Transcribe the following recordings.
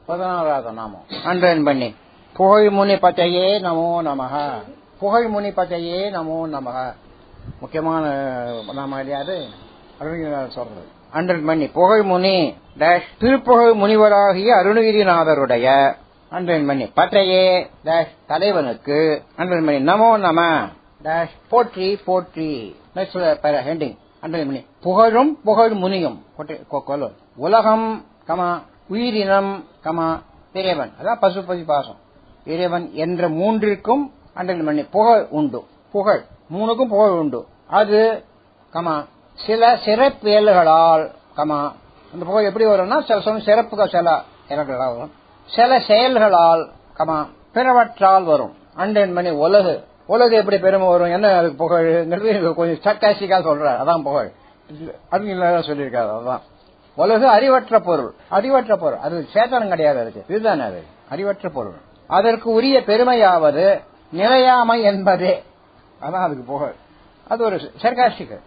16வது நாமம் அண்டர்லைன் பண்ணி புகழ்முனி பச்சையே நமோ நமக. புகழ்முனி பச்சையே நமோ நமக முக்கியமான நாம இல்லையாது சொல்றது. அண்டர்லைன் பண்ணி புகழ்முனி டேஷ் திருப்புகழ் முனிவராகிய அருணகிரிநாதருடைய அண்டர்லைன் பண்ணி பச்சையே டேஷ் தலைவனுக்கு அண்டர்லைன் பண்ணி நமோ நம டேஷ் போற்றி போற்றி. நெக்ஸ்ட் ஹெண்டிங் அண்டர்லைன் பண்ணி புகழும் புகழ் முனியும் உலகம் கமா உயிரினம் கமா இறைவன். அதான் பசுபதி பாசம். இறைவன் என்ற மூன்றிற்கும் அண்டர்லைன் பண்ணி புகழ் உண்டு. புகழ் மூணுக்கும் புகழ் உண்டு. அது கமா சில சிறப்பியல்களால் கமா அந்த புகழ் எப்படி வரும்னா சில சமயம் சிறப்புகள் சில இலக்களால் வரும், சில செயல்களால் கமா பிறவற்றால் வரும். அண்டர்லைன் பண்ணி உலகு எப்படி பெருமை வரும், என்ன அதுக்கு புகழ்ங்கிறது கொஞ்சம் சர்க்காஸ்டிக்கா சொல்றாரு. அதான் புகழ் அது சொல்லியிருக்காரு. அதுதான் உலகு அறிவற்ற பொருள். அறிவற்ற பொருள் அது சேத்தனம் கிடையாது. அதுக்கு இதுதானே அது அறிவற்ற பொருள். அதற்கு உரிய பெருமையாவது நிலையாமை என்பதே. அதான் அதுக்கு புகழ். அது ஒரு சர்க்காஸ்டிக்.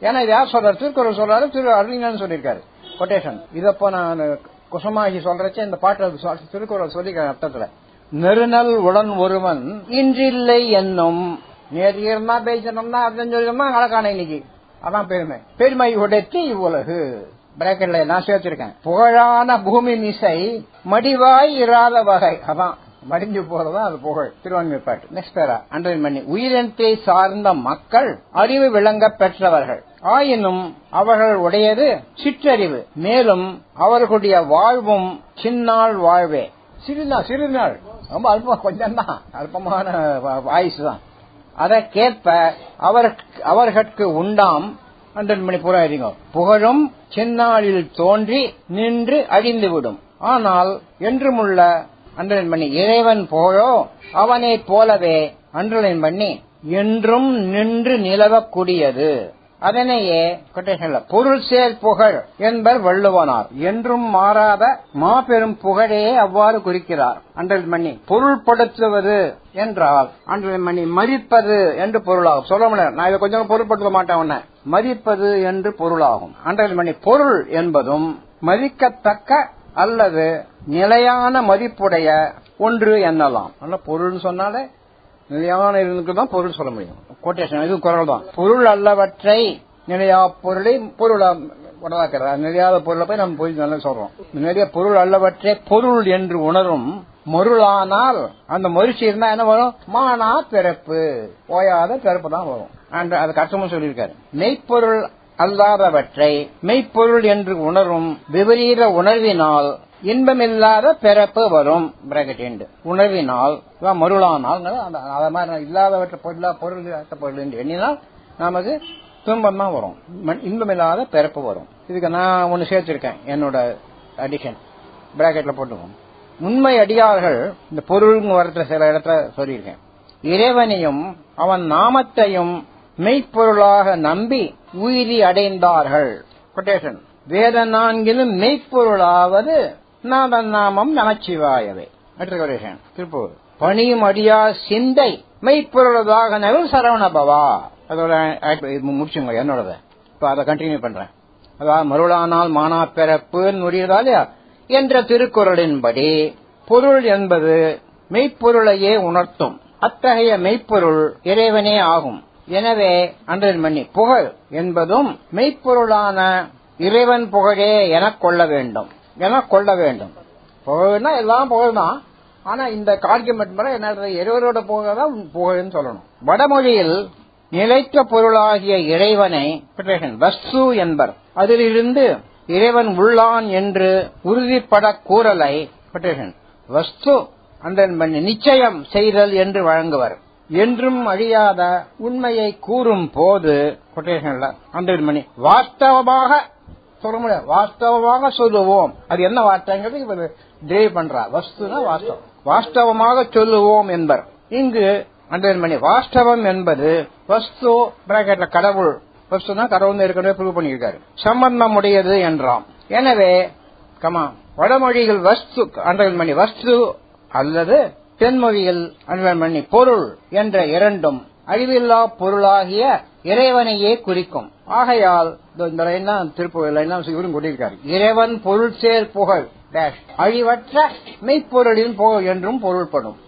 ஏன்னா இது யார் சொல்றாரு? திருக்குறள் சொல்றாரு, திரு அறிஞர் சொல்லியிருக்காரு கொட்டேஷன். இதப்போ நான் குசமாகி சொல்றச்சே இந்த பாட்டு திருக்குறள் சொல்லிக்கிற அர்த்தத்துல நெருநல் உடன் ஒருவன் இன்றில்லை என்னும் நேர்மா பேசணும்னா அப்படின்னு சொல்லிட்டோம்னா அழகான இன்னைக்கு. அதான் பெருமை. பெருமை உடைத்து இவ்வுலகு பிராக்கெட்ல நான் சேர்த்திருக்கேன். புகழான பூமி மிசை மடிவாய் இராத வகை. அதான் மடிஞ்சு போறதா அது புகழ். திருவான்மையூர் பாட்டு. நெக்ஸ்ட் பேரா அண்டர்லைன் பண்ணி உயிரினத்தை சார்ந்த மக்கள் அறிவு விளங்க பெற்றவர்கள் ஆயினும் அவர்கள் உடையது சிற்றறிவு. மேலும் அவர்களுடைய வாழ்வும் சின்னாள் வாழ்வே. சிறுநாள் ரொம்ப அல்பம், கொஞ்சம் தான் அல்பமான ஆயுசு தான். அதற்கேற்ப அவர்களுக்கு உண்டாம் அண்டர்லைன் பண்ணி பூரா எழுதிங்க. புகழும் சின்னாளில் தோன்றி நின்று அழிந்துவிடும். ஆனால் என்றுமுள்ள அண்டர்லைன் பண்ணி இறைவன் புகழோ அவனை போலவே அண்டர்லைன் பண்ணி என்றும் நின்று நிலவக்கூடியது. அதனையே கொட்டேஷன்ல பொருள் சேர் புகழ் என்பர் வள்ளுவனார். என்றும் மாறாத மாபெரும் புகழே அவ்வாறு குறிக்கிறார். அண்டர்லைன் பண்ணி பொருள்படுத்துவது என்றால் அண்டர்லைன் பண்ணி மதிப்பது என்று பொருளாகும். சொல்ல முடியாது, நான் இதை கொஞ்சம் பொருள்படுத்த மாட்டேன். உன்ன மதிப்பது என்று பொருளாகும். அண்டர்லைன் பண்ணி பொருள் என்பதும் மதிக்கத்தக்க அல்லது நிலையான மதிப்புடைய ஒன்று என்னலாம். பொருள் சொன்னாலே நிலையான இதுக்கு தான் பொருள் சொல்ல முடியும். கோட்டேஷன் இது குரல் தான். பொருள் அல்லவற்றை நிலையா பொருளை பொருளா உடலாக்கிறார். நிலையாத பொருளை போய் நம்ம போய் நல்லா சொல்றோம். நிறைய பொருள் அல்லவற்றை பொருள் என்று உணரும் மருளானால் அந்த மறுச்சி இருந்தா என்ன வரும்? மானா பிறப்பு, ஓயாத பிறப்பு தான் வரும். அதுக்கு அர்த்தமும் சொல்லியிருக்காரு. மெய்ப்பொருள் அல்லாதவற்றை மெய்ப்பொருள் என்று உணரும் விபரீத உணர்வினால் இன்பமில்லாத பிறப்பு வரும். உணர்வினால் மருளானால் அத மாதிரி இல்லாதவற்றை பொருள் பொருள் எண்ணினால் நமக்கு துன்பம் தான் வரும், இன்பமில்லாத பிறப்பு வரும். இதுக்கு நான் ஒன்னு சேர்த்திருக்கேன், என்னோட அடிஷன் பிராக்கெட்ல போட்டுக்கோம். உண்மை அடியார்கள் இந்த பொருள் வரத்துல சில இடத்துல சொல்லியிருக்கேன். இறைவனையும் அவன் நாமத்தையும் மெய்ப்பொருளாக நம்பி உயிரி அடைந்தார்கள். கொட்டேஷன் வேத நான்கிலும் மெய்ப்பொருளாவது நாதன் நாமம் நமச்சிவாயவே. திருப்பூர் பணியும் அடியா சிந்தை மெய்ப்பொருளாக நவில் சரவணபவா. அதோட முடிச்சுங்க என்னோட. இப்ப அதை கண்டினியூ பண்றேன். அதாவது மருளானால் மானா பிறப்பு முடியதாலையா என்ற திருக்குறளின்படி பொருள் என்பது மெய்ப்பொருளையே உணர்த்தும். அத்தகைய மெய்ப்பொருள் இறைவனே ஆகும். எனவே அண்டர்லைன் பண்ணி புகழ் என்பதும் மெய்ப்பொருளான இறைவன் புகழே எனக் கொள்ள வேண்டும். புகழ்னா எல்லாம் புகழ் தான். ஆனா இந்த கார்கிமெண்ட் என்ன இறைவனோட புகழ்தான் புகழ்னு சொல்லணும். வடமொழியில் நிலைத்த பொருளாகிய இறைவனை வஸ்து என்பர். அதிலிருந்து இறைவன் உள்ளான் என்று உறுதிப்பட கூறலை வஸ்து அண்டர்லைன் பண்ணி நிச்சயம் செய்தல் என்று வழங்குவர். என்றும் அழியாத உண்மையை கூறும் போது கொட்டேஷன்ல அண்டர்லைன் பண்ணி வாஸ்தவமாக சொல்ல முடியாது, வாஸ்தவமாக சொல்லுவோம். அது என்ன வார்த்தைங்கிறது இவர் டிரைவ் பண்றார். வஸ்துனா வாஸ்தவம், வாஸ்தவமாக சொல்லுவோம் என்பர். இங்கு அண்டர்லைன் பண்ணி வாஸ்தவம் என்பது வஸ்து பிராக்கெட்ல கடவுள். வஸ்துனா கடவுள் ஏற்கனவே ப்ரூவ் பண்ணியிருக்காரு. சம்பந்தம் உடையது என்றாம். எனவே வடமொழிகள் வஸ்து அண்டர்லைன் பண்ணி வஸ்து அல்லது தென்மொழியில் அண்டர்லைன் பண்ணி பொருள் என்ற இரண்டும் அழிவில்லா பொருளாகிய இறைவனையே குறிக்கும். ஆகையால் இந்த திருப்பூர் இவரும் கூட்டியிருக்காரு. இறைவன் பொருள் சேர் புகழ் அழிவற்ற மெய்ப்பொருளின் புகழ் என்றும் பொருள்படும்.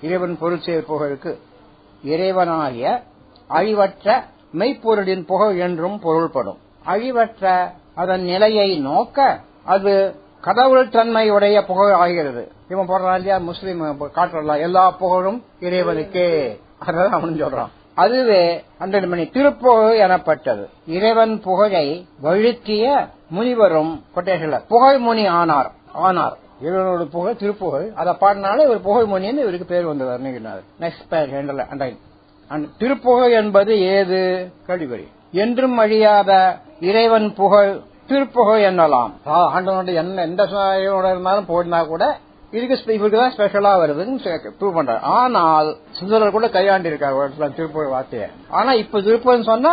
இறைவன் பொருள் செயல் புகழுக்கு இறைவனாகிய அழிவற்ற மெய்ப்பொருளின் புகழ் என்றும் பொருள்படும். அழிவற்ற அதன் நிலையை நோக்க அது கடவுள் தன்மையுடைய புகழ் ஆகிறது. இவன் போடுறான் இல்லையா, முஸ்லீம் காட்டுறா எல்லா புகழும் இறைவனுக்கே, அதான் அவனு சொல்றான். அதுவே 100 மணி திருப்புகழ் எனப்பட்டது. இறைவன் புகழை வழுத்திய முனிவரும் கொட்டேஷன்ல புகழ் முனி ஆனார். இறைவனோட புகழ் திருப்புகழ், அதை பாடினாலே ஒரு புகழ் முனின்னு இவருக்கு பேர் வந்தது. நெக்ஸ்ட் திருப்புகழ் என்பது ஏது கேள்விக்குறி. என்றும் அழியாத இறைவன் புகழ் திருப்புகழ் என்னலாம். ஆண்டவனோட எந்த இருந்தாலும் போயினா கூட இவருக்கு தான் ஸ்பெஷலா வருதுன்னு ப்ரூவ் பண்றாரு. ஆனால் சுந்தரர் கூட கையாண்டு இருக்காரு திருப்புகழ் வார்த்தையை. ஆனா இப்ப திருப்புகழ் சொன்னா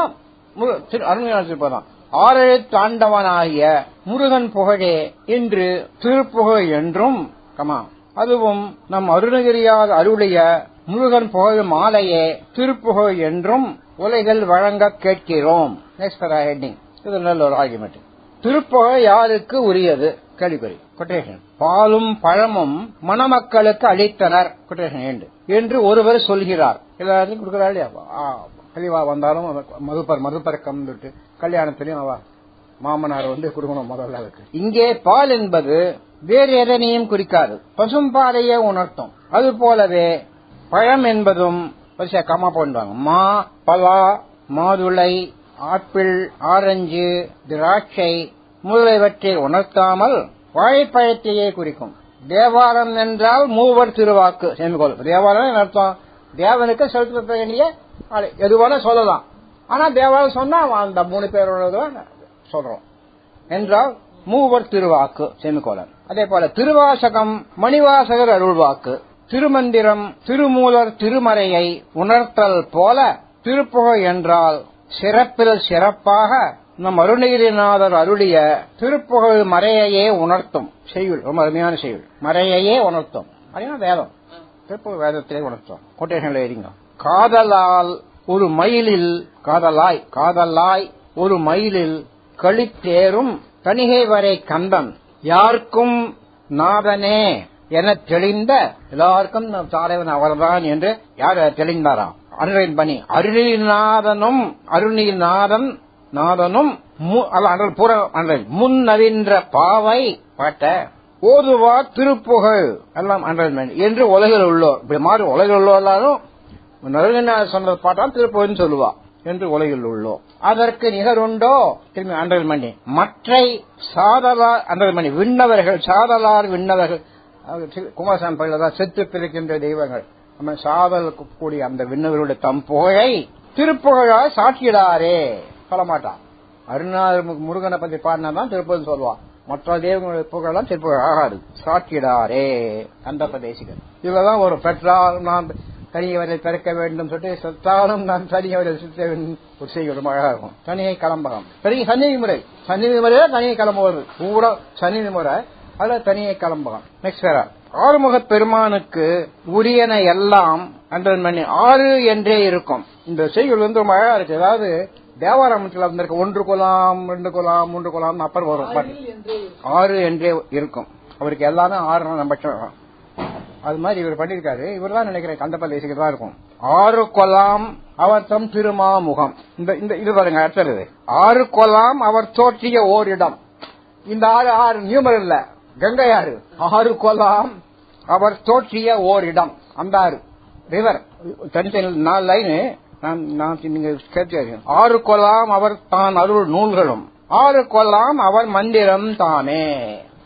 அருமையான திருப்பம் தான். 6 தாண்டவனாகிய முருகன் புகழே இன்று திருப்புகழ் என்றும், அதுவும் நம் அருணகிரியார் அருளிய முருகன் புகழ் மாலையே திருப்புகழ் என்றும் உலகில் வழங்க கேட்கிறோம். இது நல்ல ஒரு ஆர்குமெண்ட். திருப்புகழ் யாருக்கு உரியது கேள்விக்குறி. கொட்டேஷன் பாலும் பழமும் மணமக்களுக்கு அளித்தனர் கொட்டேஷன் என்று ஒருவர் சொல்கிறார். எல்லாரும் கொடுக்கிறார் இல்லையா, கழிவா வந்தாலும் மதுப்பறக்கம் கல்யாணத்திலையும் மாமனார் கொடுக்கணும் முதல்ல இருக்கு. இங்கே பால் என்பது வேறு எதனையும் குறிக்காது, பசும்பாலையே உணர்த்தும். அது போலவே பழம் என்பதும் கமா போடுவாங்க. மா, பலா, மாதுளை, ஆப்பிள், ஆரஞ்சு, திராட்சை முதலியவற்றை உணர்த்தாமல் வாழைப்பழத்தையே குறிக்கும். தேவாரம் என்றால் மூவர் திருவாக்கு சென்கோள். தேவாரம் அர்த்தம் தேவனுக்கு செலுத்த வேண்டிய எதுவான சொல்லலாம். ஆனா தேவாரம் சொன்னா அந்த 3 பேரோட சொல்றோம் என்றால் மூவர் திருவாக்கு சென்கோளன். அதே போல திருவாசகம் மணிவாசகர் அருள்வாக்கு, திருமந்திரம் திருமூலர் திருமறையை உணர்த்தல் போல திருப்புகழ் என்றால் சிறப்பில் சிறப்பாக நம் அருணகிரிநாதர் அருளிய திருப்புகழ் மறையையே உணர்த்தும் செய்யுள். ரொம்ப அருமையான செய்யுள். மறையையே உணர்த்தும் அப்படின்னா வேதம், திருப்புகழ் வேதத்திலே உணர்த்தும். கொட்டேஷன்ல எழுதிங்க. காதலாய் ஒரு மயிலில் களித்தேரும் தணிகை வரை கந்தன் யாருக்கும் நாதனே என தெளிந்த, எல்லாருக்கும் தலைவன் அவர்தான் என்று யார் தெளிந்தாராம். அருளின் பணி அருணிநாதனும் முன்னறின்ற பாவை பாட்ட ஓதுவார் திருப்புகழ் எல்லாம் என்று உலகில் உள்ளோர் இப்படி மாறி உலகில் உள்ளோர் எல்லாரும் சொன்ன பாட்டால் திருப்புகழ்னு சொல்லுவா என்று உலகில் உள்ளோம். அதற்கு நிகருண்டோ திரும்பி அண்டல் மணி மற்றை சாதலார் அண்டல் மணி விண்ணவர்கள் சாதலார் விண்ணவர்கள் குமாரசாமி பயில்தான் செத்து பிறக்கின்ற தெய்வங்கள் நம்ம சாதல் கூடிய அந்த விண்ணவர்களுடைய தம் புகழை திருப்புகழாய் சாட்சியிடாரே சொல்ல மாட்டான். அருணார் முருகனை பத்தி பாடினாதான் திருப்புகழ் சொல்லுவான். மற்ற தெய்வங்களுடைய புகழெல்லாம் திருப்புகழ் ஆகாது. சாட்சியிடாரே அந்த பிரதேசிகள் இதுலதான் ஒரு பெற்றால் நான் தனியவரை பிறக்க வேண்டும் சொல்லிட்டு செத்தாலும் நான் தனியவரை சுத்த வேண்டும் ஒரு செய்யும் அழகா இருக்கும். தனியை கிளம்பகம் பெரிய சந்நிதி முறையில தனியை கிளம்புவது கூட சந்நிதி முறை, அதுல தனியை கிளம்பகம். நெக்ஸ்ட் வேற ஆறுமுக பெருமானுக்கு உரியன எல்லாம் 6 என்றே இருக்கும். இந்த செய்யுள் ரொம்ப அழகா இருக்கு. அதாவது தேவாரமத்தில் வந்திருக்கு 1 குலாம் 2 குலாம் 3 குலாம் அப்புறம் வரும். 6 என்றே இருக்கும். அவருக்கு எல்லாமே 6 நம்பட்சம். அது மாதிரி இவர் பண்ணிருக்காரு. இவர் தான் நினைக்கிறேன் கந்தப்பல் தேசிகர் தான் இருக்கும். 6 கொலாம் அவர் தம் திருமாமுகம். இது பாருங்க அடுத்தது 6 கொலாம் அவர் தோற்றிய ஓரிடம். இந்த 6 நியூமர் இல்ல, கங்கை 6 கொலாம் அவர் தோற்றிய ஓரிடம். அந்த 6 ரிவர் தனித்தனி 4 லைனு நீங்க கேட்டு 6 கொலாம் அவர் தான் அருள் நூல்களும் 6 கொலாம் அவர் மந்திரம் தானே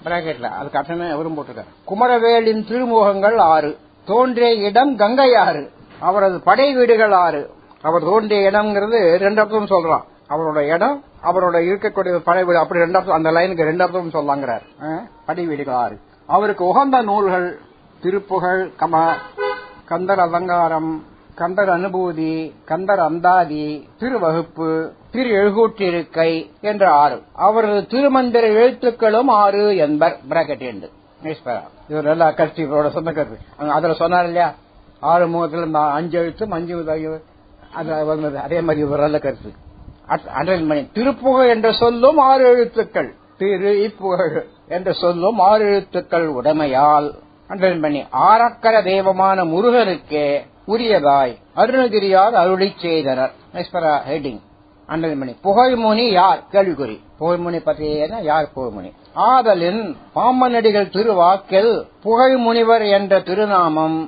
பிராக்கெட்ல அதுக்கு அர்த்தமே அவரும் போட்டிருக்காரு. குமரவேலின் திருமுகங்கள் 6 தோன்றிய இடம் கங்கை 6 அவரது படை வீடுகள் 6 அவர் தோன்றிய இடம்ங்கிறது 2 அர்த்தம் சொல்றான். அவரோட இடம் அவரோட இருக்கக்கூடிய படை வீடு அப்படி 2 அர்த்தம் அந்த லைனுக்கு 2 அர்த்தம் சொல்லாங்கிறார். படை வீடுகள் 6 அவருக்கு உகந்த நூல்கள் திருப்புகழ் கந்தர் அலங்காரம் கந்தர் அனுபூதி கந்தர் அந்தாதி திருவகுப்பு திரு எழுகூற்றிருக்கை என்ற 6 அவரது திருமந்திர எழுத்துக்களும் 6 என்பர் பிராக்கெட் என்று. இவர் நல்லா கட்சி இவரோட சொந்த கருத்து அதுல சொன்னார் இல்லையா 6 முகத்துல 5 எழுத்தும் 5 அது வந்தது. அதே மாதிரி இவர் நல்ல கருத்து. திருப்புகழ் என்ற சொல்லும் 6 எழுத்துக்கள் திரு இப்புகழ் என்று சொல்லும் 6 எழுத்துக்கள் உடைமையால் அண்டர்லைன் பண்ணி ஆரக்கர தெய்வமான முருகனுக்கே உரியதாய் அருணகிரியார் அருளி செய்தனர். ஹெட்டிங் அண்டர்லைன் பண்ணி புகழ்முனி யார் கேள்விக்குறி. புகழ்முனி பற்றிய யார் புகழ்முனி? ஆதலின் பாம்பனடிகள் திருவாக்கில் புகழ்முனிவர் என்ற திருநாமம்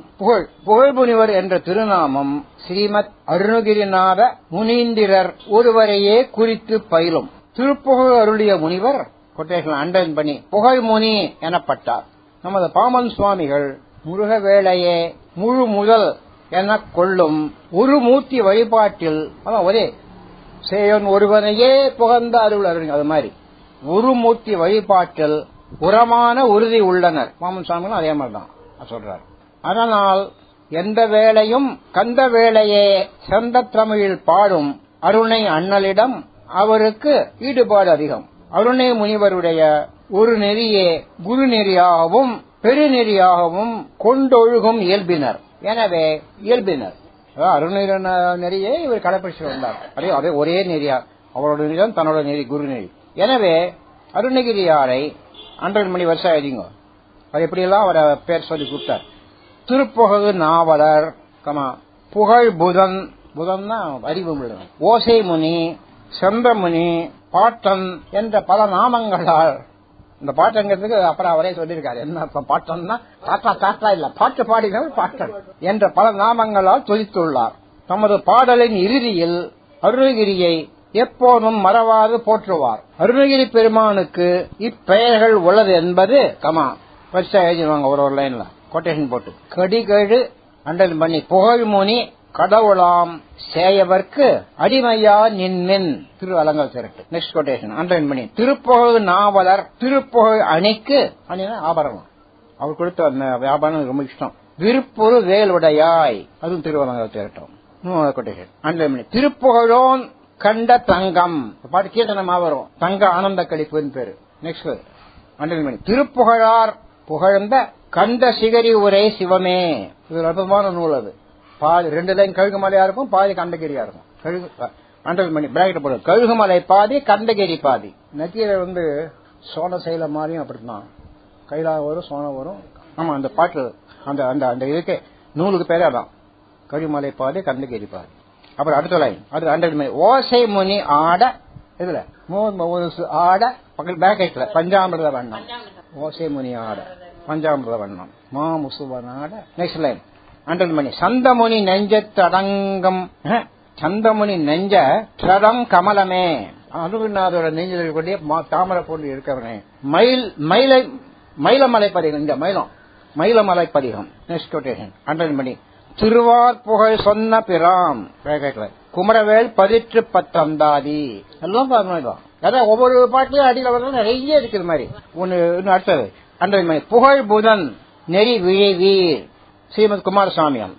புகழ்முனிவர் என்ற திருநாமம் ஸ்ரீமத் அருணகிரிநாத முனீந்திரர் ஒருவரையே குறித்து பயிலும். திருப்புகழ் அருளிய முனிவர் கொட்டேஷன் அண்டர்லைன் பண்ணி புகழ்முனி எனப்பட்டார். நமது பாமன் சுவாமிகள் முருகவேளையே முழு முதல் என கொள்ளும் ஒரு மூர்த்தி வழிபாட்டில் ஒரே சேயன் ஒருவனையே புகழ்ந்த அருள் அருள் அது மாதிரி ஒரு மூர்த்தி வழிபாட்டில் உரமான உறுதி உள்ளனர். பாமன் சுவாமிகளும் அதே மாதிரிதான் சொல்றார். அதனால் எந்த வேளையும் கந்த வேளையே செந்த தமிழில் பாடும் அருணை அண்ணலிடம் அவருக்கு ஈடுபாடு அதிகம். அருணை முனிவருடைய ஒரு நெறியே குரு நெறியாகவும் பெருநெறியாகவும் கொண்டொழுகும் இயல்பினர். எனவே இயல்பினர் அருணை நெறியை இவர் கடைபிடிச்சு வந்தார். அதே ஒரே நெறியா அவரோட நெறிதான் தன்னோட நெறி குரு நெறி. எனவே அருணகிரியாரை 100 மணி வருஷம் எழுதிங்க. அது எப்படியெல்லாம் அவரை பேர் சொல்லி கூப்பிட்டார். திருப்புகழ் நாவலர் புகழ் புதன் புதன்னா அறிவு உள்ளவன், ஓசை முனி, செந்தமுனி, பாட்டன் என்ற பல நாமங்களால் இந்த பாட்டங்கிறதுக்கு அப்புறம் அவரே சொல்லியிருக்காரு. என்ன பாட்டன்னா தாத்தா இல்ல பாட்டு பாடினவர் பாட்டன் என்ற பல நாமங்களால் துதித்துள்ளார். தமது பாடலின் இறுதியில் அருணகிரியை எப்போதும் மறவாது போற்றுவார். அருணகிரி பெருமானுக்கு இப்பெயர்கள் உள்ளது என்பது வரிசை எழுதிடுவாங்க ஒரு லைன்ல கொட்டேஷன் போட்டு. கடிகழு அண்டர்லைன் பண்ணி புகழ்முனி கடவுளாம் சேயவர்க்கு அடிமையா நின்மின் திரு அலங்கல் திரட்டு. நெக்ஸ்ட் கொட்டேஷன் அண்டர்லைன் பண்ணி திருப்புகழ் நாவலர் திருப்புகழ் அணிக்கு அணினா ஆபரணம். அவர் கொடுத்த அந்த வியாபாரம் ரொம்ப இஷ்டம். விருப்பொரு வேலுடையாய் அதுவும் திருவலங்கல் திரட்டும். கொட்டேஷன் அண்டர்லைன் பண்ணி திருப்புகழோன் கண்ட தங்கம் பாட்டு கீர்த்தனமா வரும். தங்க ஆனந்த கழிப்புன்னு பேரு. நெக்ஸ்ட் அண்டர்லைன் பண்ணி திருப்புகழார் புகழ்ந்த கண்ட சிகரி உரை சிவமே. இது அற்புதமான நூல். அது பாதி 2 லைன் கழுகுமலையா இருக்கும், பாதி கண்டகிரியா இருக்கும். அண்டர்லைன் பண்ணி பிராக்கெட் போடு. கழுகுமலை பாதி கண்டகிரி பாதி. நெத்தியில சோன செயல மாதிரியும் அப்படித்தான் கைலா வரும் சோனம் வரும். ஆமா அந்த பாட்டு அந்த அந்த அந்த இதுக்கு நூலுக்கு பேரே அதான் கழுகுமலை பாதி கண்டகிரி பாதி. அப்புறம் அடுத்த லைன் அது அண்டர்லைன் பண்ணி ஓசை முனி ஆட இதுல ஆட பக்கத்து பேக்கெட்ல பஞ்சாமிரத வண்ணம். ஓசை முனி ஆட பஞ்சாமிரத வண்ணம் மாமுசுவனாட. நெக்ஸ்ட் லைன் அண்டர்லைன் பண்ணி சந்தமுனி நெஞ்சத்தடங்கம் சந்தமுனி நெஞ்ச ட்ரடம் கமலமே. அருணகிரிநாதோட நெஞ்சில் இருக்கக்கூடிய தாமரை போன்று இருக்கிறவனே. மயிலமலை பதிகம். இந்த மயிலமலை பதிகம். நெக்ஸ்ட் கொட்டேஷன் அண்டர்லைன் பண்ணி திருவார் புகழ் சொன்ன பிராம் குமரவேல் 18 எல்லாம் அதான் ஒவ்வொரு பாட்டிலையும் அடியில் வர நிறைய இருக்குது மாதிரி. ஒன்னு அடுத்தது அண்டர்லைன் பண்ணி புகழ் புதன் நெறி விழை வீர் ஸ்ரீமத் குமாரசாமியம்.